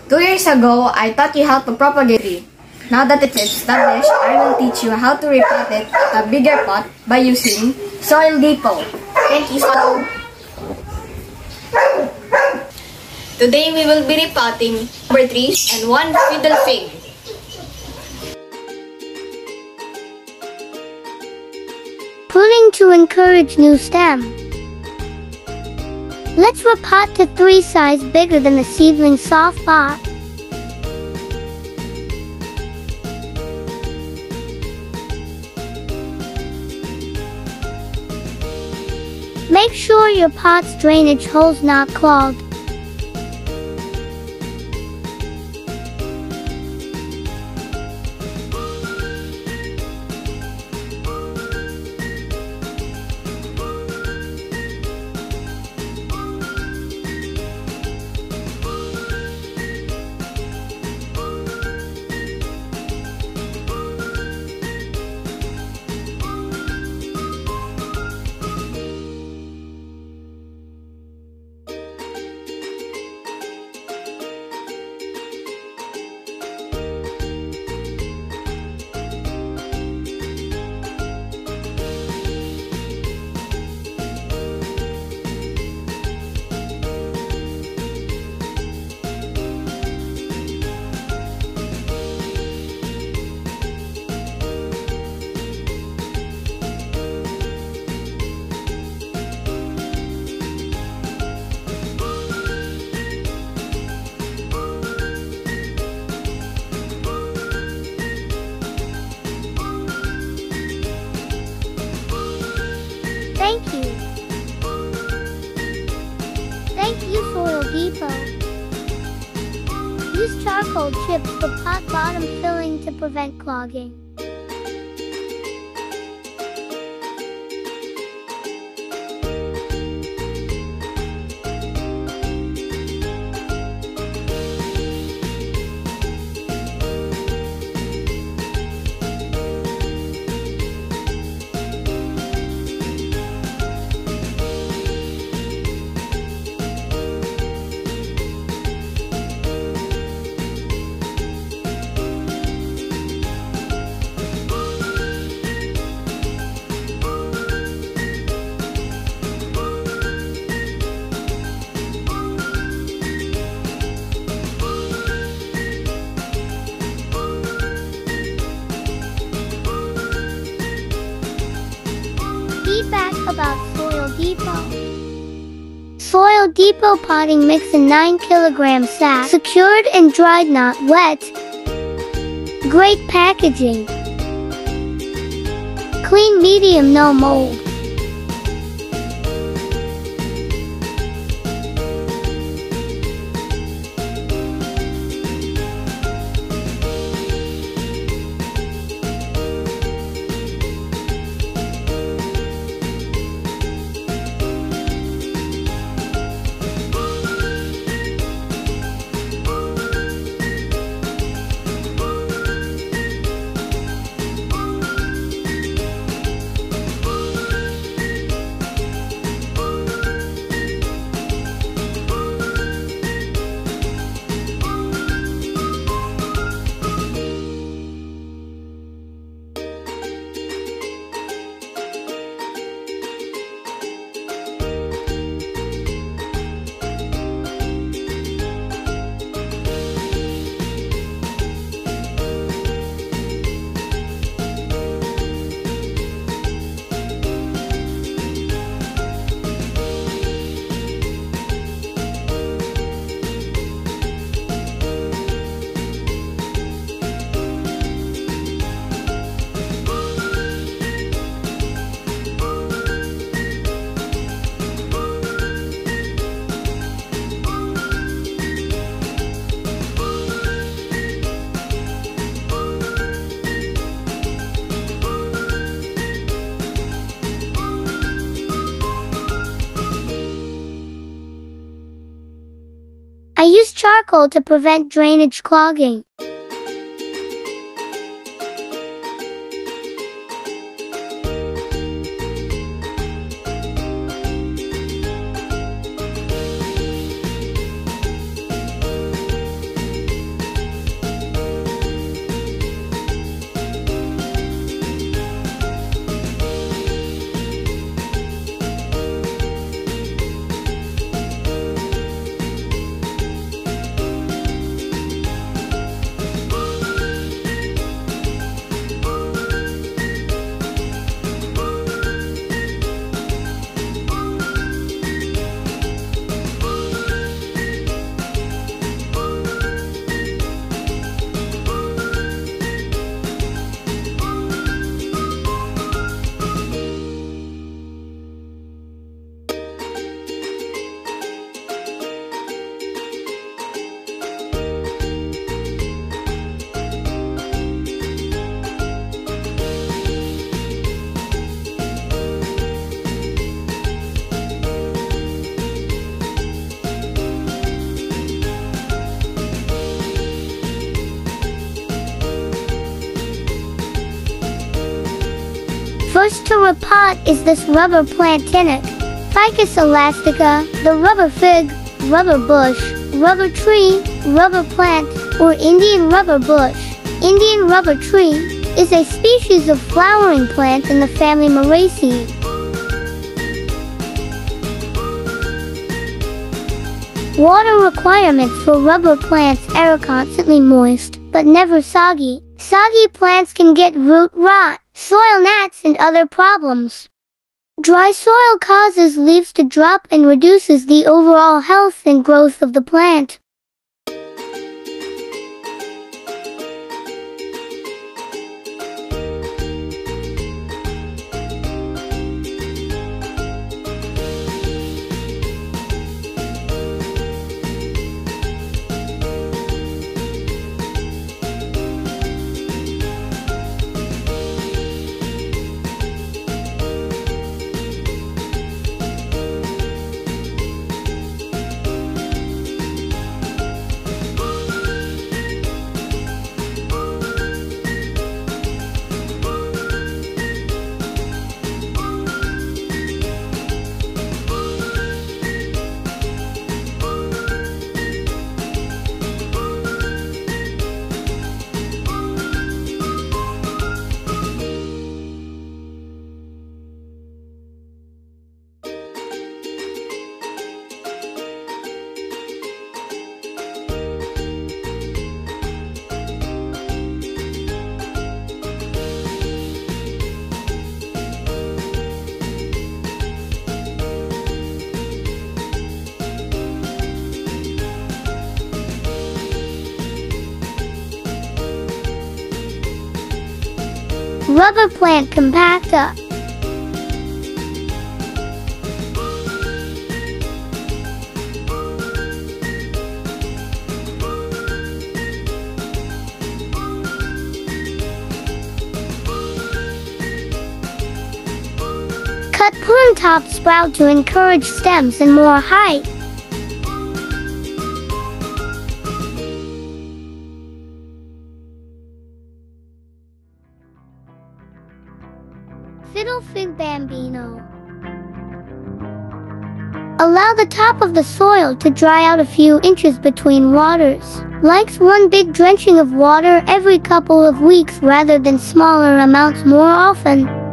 2 years ago, I taught you how to propagate tree. Now that it's established, I will teach you how to repot it at a bigger pot by using soil depot. Thank you so. Today we will be repotting rubber trees and 1 fiddle fig. Pruning to encourage new stem. Let's repot to 3 size bigger than the seedling soft pot. Make sure your pot's drainage hole's not clogged. Thank you. Thank you, Soil Depot. Use charcoal chips for pot bottom filling to prevent clogging. Feedback about Soil Depot. Soil Depot potting mix in 9 kg sack, secured and dried, not wet. Great packaging. Clean medium, no mold. I use charcoal to prevent drainage clogging. First to repot is this rubber plant tinic. Ficus elastica, the rubber fig, rubber bush, rubber tree, rubber plant, or Indian rubber bush. Indian rubber tree is a species of flowering plant in the family Miraceae. Water requirements for rubber plants are constantly moist, but never soggy. Soggy plants can get root rot, soil gnats, and other problems. Dry soil causes leaves to drop and reduces the overall health and growth of the plant. Rubber plant compacta. Cut prune top sprout to encourage stems and more height. Fiddle fig bambino. Allow the top of the soil to dry out a few inches between waters. Likes one big drenching of water every couple of weeks rather than smaller amounts more often.